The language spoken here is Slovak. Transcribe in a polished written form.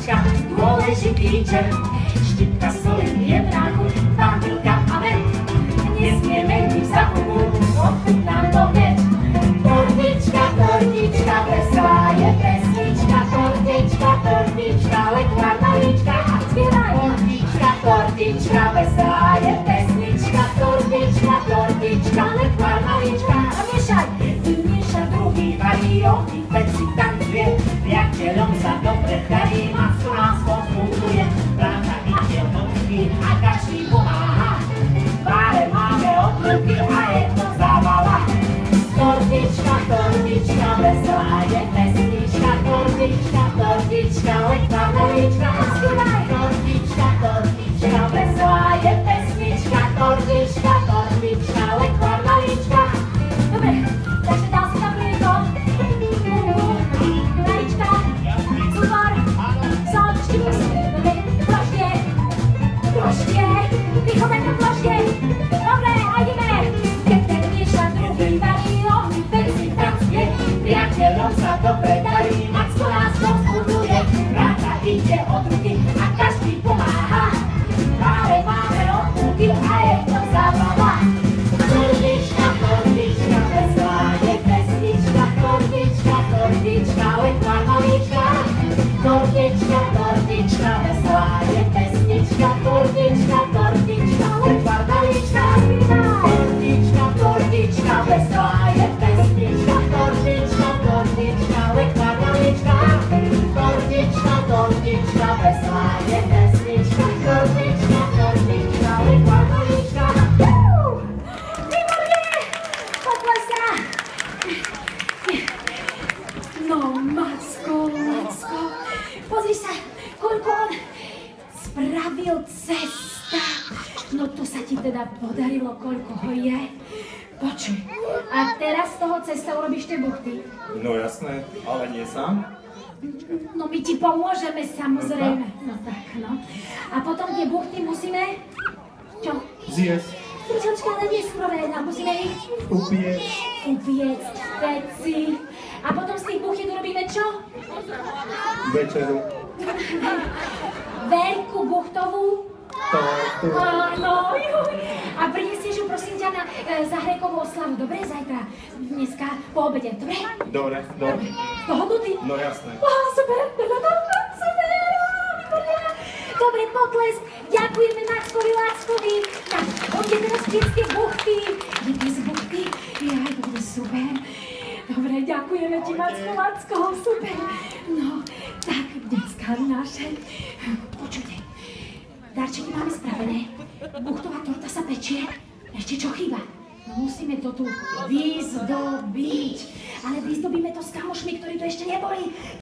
Štipka, dôležitý čert. Štipka soli je v náku, vanilka a med. Nesmieme ich zabudnúť, ochutnám to hneď. Tortička, tortička, veselá je pesnička. Tortička, tortička, lekvár malička a spievaj. Tortička, tortička, veselá je pesnička. Tortička, tortička, lekvár malička a miešaj. Miešaj druhý varí, oný veci tancuje. Priateľom sa dobre darí, masku nás konfunduje. Práca ide od ruky a každý pomáha. Tváre máme od ruky a je to zábava. Tortička, tortička, veselá je pesnička. Tortička, tortička, lekvár malička a spievaj. Tortička, tortička, veselá je pesnička. Tortička, tortička, lekvár malička. Dobre, takže dal si tam prieto. Malička, cukor, sol, štipku. Dobre, ploštie, ploštie, vychovaj to ploštie. Dobre, a ideme. Keď ten mieša druhý varí, oný veci pracuje. Priateľom sa dobre darí, macko nás konfunduje. Práca ide od ruky a každý pomáha. Tváre máme od ruky a je to zábava. Tortička, tortička, veselá je pesnička. Tortička, tortička, lekvár malička. Tortička, tortička, veselá je pesnička. Tortička, tortička, lekvár malička. Tortička, tortička, veselá je pesnička. Tortička, tortička, lekvár malička. Tortička, tortička, veselá je pesnička. Tortička, tortička, lekvár malička. Výborne! Poďme sa! No, Macko, pozri sa, koľko on spravil cesta. No to sa ti teda podarilo, koľko ho je. Počuj, a teraz z toho cesta urobíš tie buchty? No jasné, ale nie sám. No my ti pomôžeme, samozrejme. No tak, no. A potom tie buchty musíme... Čo? Zjesť, Počkaj, ale nie surové, no musíme ich upiecť, veci. A potom z tých buchiet urobíme čo? večeru, Veľkú buchtovú? tortu. Áno, juj. A prinesieš ju prosím ťa na Zahrekovú oslavu, dobre? Zajtra, dneska, po obede, dobre? Dobre, dobre. Pohodnutý? No jasné. Super, super, výborne. Dobre, potlesk, ďakujeme Mackovi Lackovi. Tak, poďte teraz všetky buchty. Jedné z buchty, jaj, to bude super. Dobre, ďakujeme ti, Macko Lacko, super. No, tak dneska naše. Počujte, darčeky máme spravené. Buchtová torta sa pečie. Ešte čo chýba? No musíme to tu vyzdobiť. Ale vyzdobíme to s kamošmi, ktorí tu ešte neboli.